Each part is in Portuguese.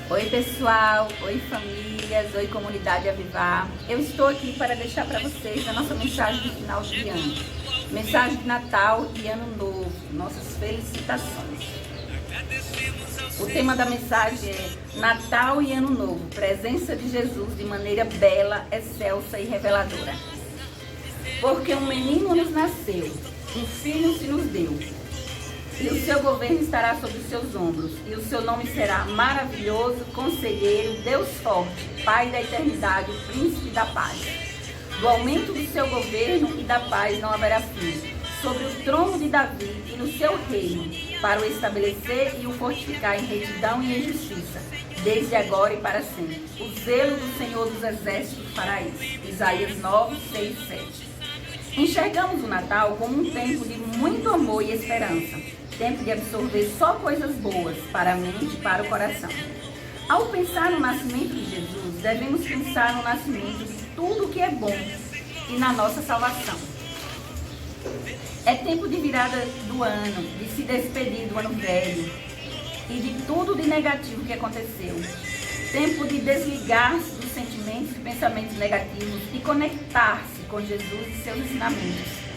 Oi pessoal, oi famílias, oi comunidade Avivar. Eu estou aqui para deixar para vocês a nossa mensagem de final de ano. Mensagem de Natal e Ano Novo, nossas felicitações. O tema da mensagem é Natal e Ano Novo, presença de Jesus de maneira bela, excelsa e reveladora. Porque um menino nos nasceu, um filho se nos deu. E o seu governo estará sobre os seus ombros, e o seu nome será maravilhoso, conselheiro, Deus forte, Pai da eternidade, príncipe da paz. Do aumento do seu governo e da paz não haverá fim, sobre o trono de Davi e no seu reino, para o estabelecer e o fortificar em retidão e em justiça, desde agora e para sempre. O zelo do Senhor dos Exércitos fará isso. Isaías 9, 6, 7. Enxergamos o Natal como um tempo de muito amor e esperança. Tempo de absorver só coisas boas para a mente e para o coração. Ao pensar no nascimento de Jesus, devemos pensar no nascimento de tudo que é bom e na nossa salvação. É tempo de virada do ano, de se despedir do ano velho e de tudo de negativo que aconteceu. Tempo de desligar-se dos sentimentos e pensamentos negativos e conectar-se com Jesus e seus ensinamentos.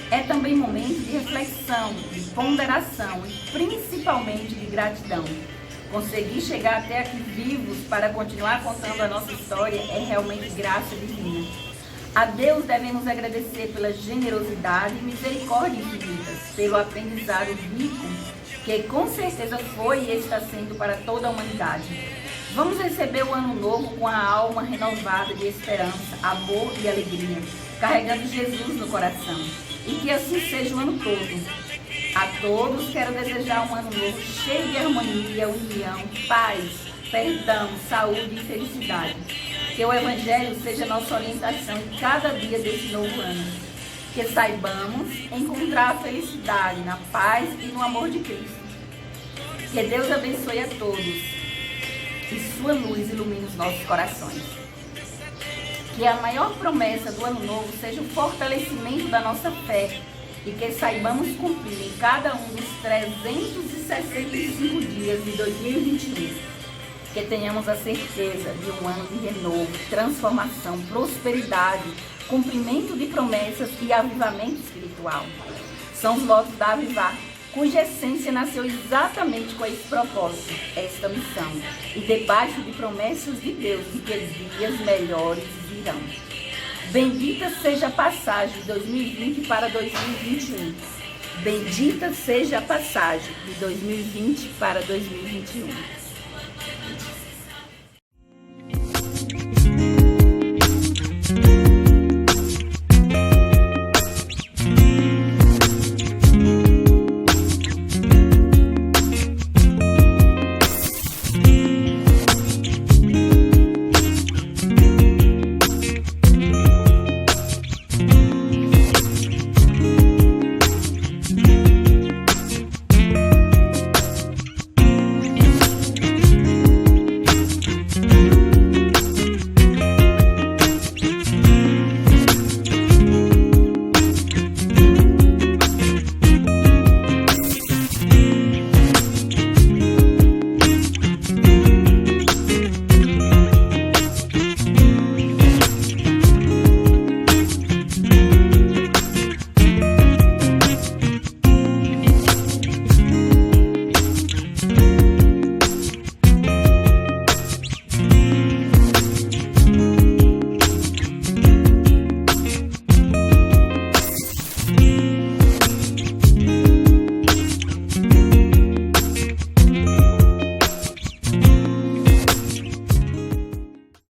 É também momento de reflexão, de ponderação e principalmente de gratidão. Conseguir chegar até aqui vivos para continuar contando a nossa história é realmente graça divina. A Deus devemos agradecer pela generosidade e misericórdia infinitas, pelo aprendizado rico, que com certeza foi e está sendo para toda a humanidade. Vamos receber o ano novo com a alma renovada de esperança, amor e alegria, carregando Jesus no coração. E que assim seja o ano todo. A todos quero desejar um ano novo cheio de harmonia, união, paz, perdão, saúde e felicidade. Que o Evangelho seja nossa orientação em cada dia desse novo ano. Que saibamos encontrar a felicidade na paz e no amor de Cristo. Que Deus abençoe a todos e sua luz ilumine os nossos corações. Que a maior promessa do ano novo seja o fortalecimento da nossa fé e que saibamos cumprir em cada um dos 365 dias de 2021. Que tenhamos a certeza de um ano de renovo, transformação, prosperidade, cumprimento de promessas e avivamento espiritual. São os votos da Avivar, cuja essência nasceu exatamente com esse propósito, esta missão, e debaixo de promessas de Deus de que dias melhores virão. Bendita seja a passagem de 2020 para 2021. Bendita seja a passagem de 2020 para 2021.